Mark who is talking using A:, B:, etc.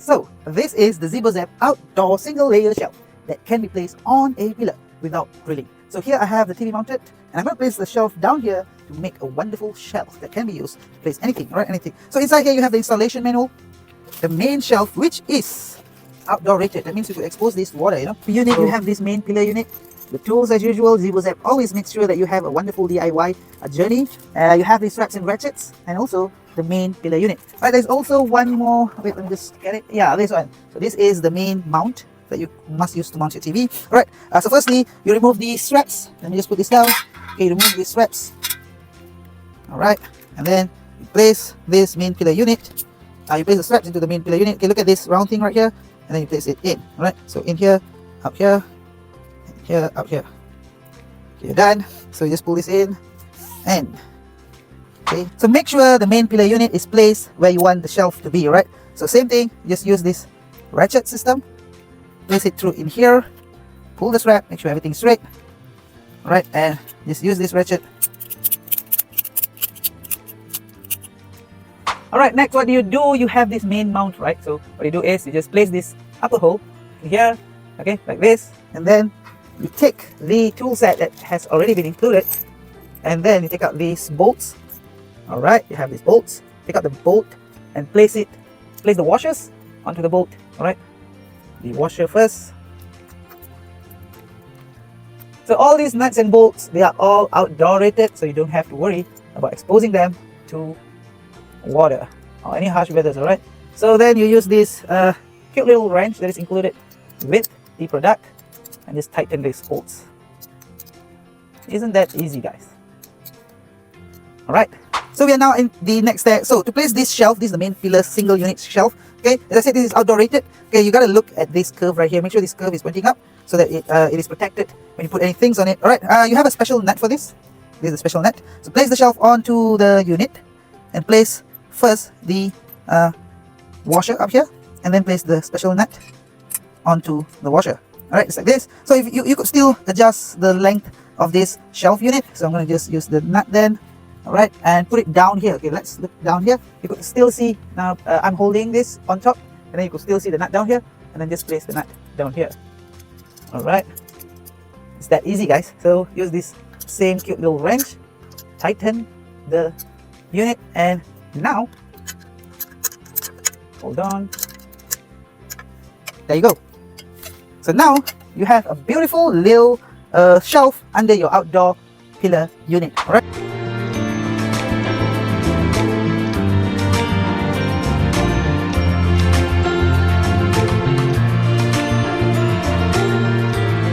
A: So this is the ZeboZap Outdoor Single Layer Shelf that can be placed on a pillar without drilling. So here I have the TV mounted, and I'm going to place the shelf down here to make a wonderful shelf that can be used to place anything, right? Anything. So inside here you have the installation manual, the main shelf, which is outdoor rated. That means you could expose this to water, you know. Unit, you have this main pillar unit. The tools as usual. ZeboZap always makes sure that you have a wonderful DIY journey. You have these straps and ratchets, and also the main pillar unit. Right, there's also one more. Wait, let me just get it. Yeah, this one. So this is the main mount that you must use to mount your TV. Alright, so firstly, you remove these straps. Let me just put this down. Okay, remove these straps. Alright, and then you place this main pillar unit. You place the straps into the main pillar unit. Okay, look at this round thing right here, and then you place it in. Alright, so in here, up here, here, up here. Okay, you're done. So you just pull this in, and okay, so make sure the main pillar unit is placed where you want the shelf to be, right? So same thing, just use this ratchet system, place it through in here, pull the strap, make sure everything's straight, right? And just use this ratchet. Alright, next what do? You have this main mount, right? So what you do is you just place this upper hole here, okay, like this, and then you take the tool set that has already been included, and then you take out these bolts. Alright, you have these bolts. Take out the bolt and place the washers onto the bolt. Alright, the washer first. So all these nuts and bolts, they are all outdoor rated, so you don't have to worry about exposing them to water or any harsh weathers. Alright, so then you use this cute little wrench that is included with the product, and just tighten these bolts. Isn't that easy, guys? Alright, so we are now in the next step. So to place this shelf, this is the main pillar single unit shelf. Okay, as I said, this is outdoor rated. Okay, you gotta look at this curve right here. Make sure this curve is pointing up so that it is protected when you put any things on it. Alright, you have a special nut for this. This is a special nut. So place the shelf onto the unit and place first the washer up here, and then place the special nut onto the washer. Alright, it's like this. So if you could still adjust the length of this shelf unit. So I'm going to just use the nut then. Alright, and put it down here. Okay, let's look down here. You could still see, now I'm holding this on top, and then you could still see the nut down here, and then just place the nut down here. Alright, it's that easy, guys. So use this same cute little wrench, tighten the unit, and now, hold on. There you go. So now you have a beautiful little shelf under your outdoor pillar unit. Alright.